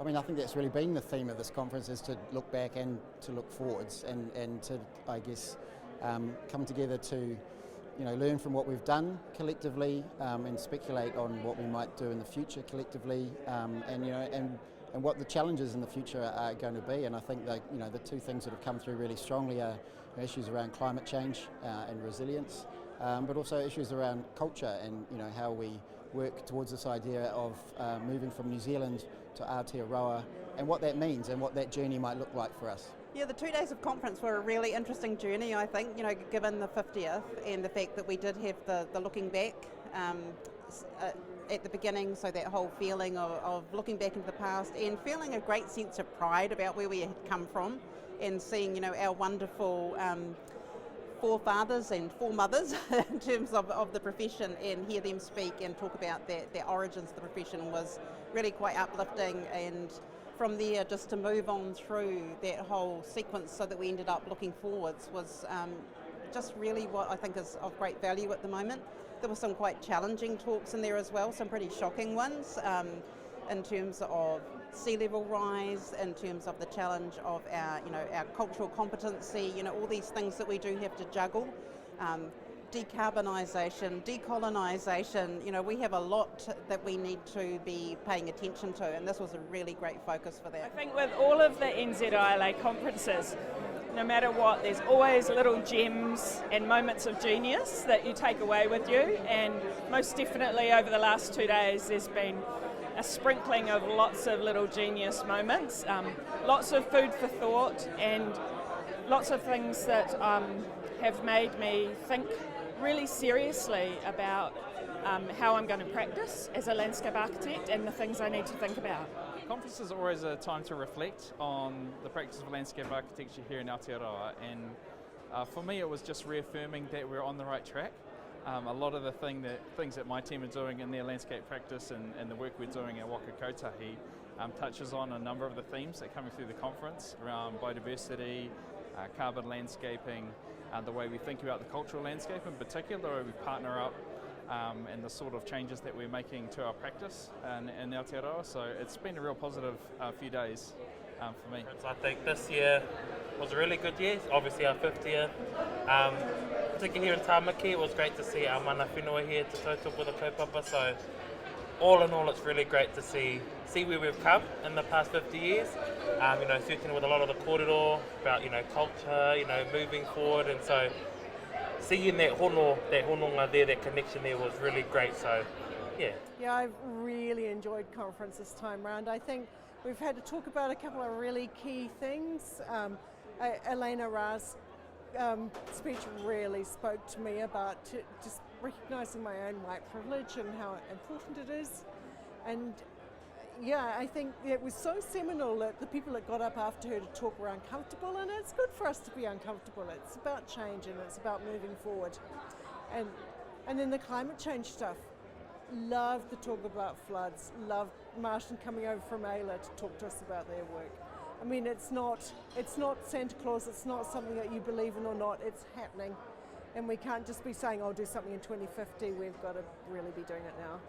I mean, I think that's really been the theme of this conference, is to look back and to look forwards, and to, I guess, come together to, learn from what we've done collectively, and speculate on what we might do in the future collectively, and what the challenges in the future are going to be. And I think that the two things that have come through really strongly are issues around climate change and resilience, but also issues around culture and how we work towards this idea of moving from New Zealand to Aotearoa, and what that means and what that journey might look like for us. Yeah, the 2 days of conference were a really interesting journey, I think, given the 50th and the fact that we did have the looking back at the beginning, so that whole feeling of looking back into the past and feeling a great sense of pride about where we had come from, and seeing our wonderful forefathers and foremothers in terms of the profession, and hear them speak and talk about their origins of the profession was really quite uplifting. And from there, just to move on through that whole sequence so that we ended up looking forwards was just really what I think is of great value at the moment. There were some quite challenging talks in there as well, some pretty shocking ones in terms of sea level rise, in terms of the challenge of our cultural competency, all these things that we do have to juggle. Decarbonisation, decolonisation, we have a lot that we need to be paying attention to, and this was a really great focus for that. I think with all of the NZILA conferences, no matter what, there's always little gems and moments of genius that you take away with you, and most definitely over the last 2 days there's been a sprinkling of lots of little genius moments, lots of food for thought, and lots of things that have made me think really seriously about how I'm going to practice as a landscape architect and the things I need to think about. Conference is always a time to reflect on the practice of landscape architecture here in Aotearoa, and for me it was just reaffirming that we're on the right track. A lot of the things that my team are doing in their landscape practice and the work we're doing at Waka Kotahi touches on a number of the themes that are coming through the conference around biodiversity, carbon landscaping, the way we think about the cultural landscape in particular, the way we partner up, and the sort of changes that we're making to our practice in Aotearoa. So it's been a real positive few days for me. I think this year was a really good year, obviously our 50th. Particularly here in Tāmaki, it was great to see our mana whenua here to tautoko with the kaupapa. So all in all, it's really great to see where we've come in the past 50 years. Certainly with a lot of the kōrero about culture, moving forward, and so seeing that hononga there, that connection there was really great. So yeah. Yeah, I've really enjoyed conference this time round. I think we've had to talk about a couple of really key things. Elena Ra's speech really spoke to me about just recognising my own white privilege and how important it is. And yeah, I think it was so seminal that the people that got up after her to talk were uncomfortable, and it's good for us to be uncomfortable. It's about change and it's about moving forward. And then the climate change stuff. Loved the talk about floods, loved Martian coming over from Ayla to talk to us about their work. I mean, it's not Santa Claus, it's not something that you believe in or not, it's happening. And we can't just be saying, I'll do something in 2050, we've got to really be doing it now.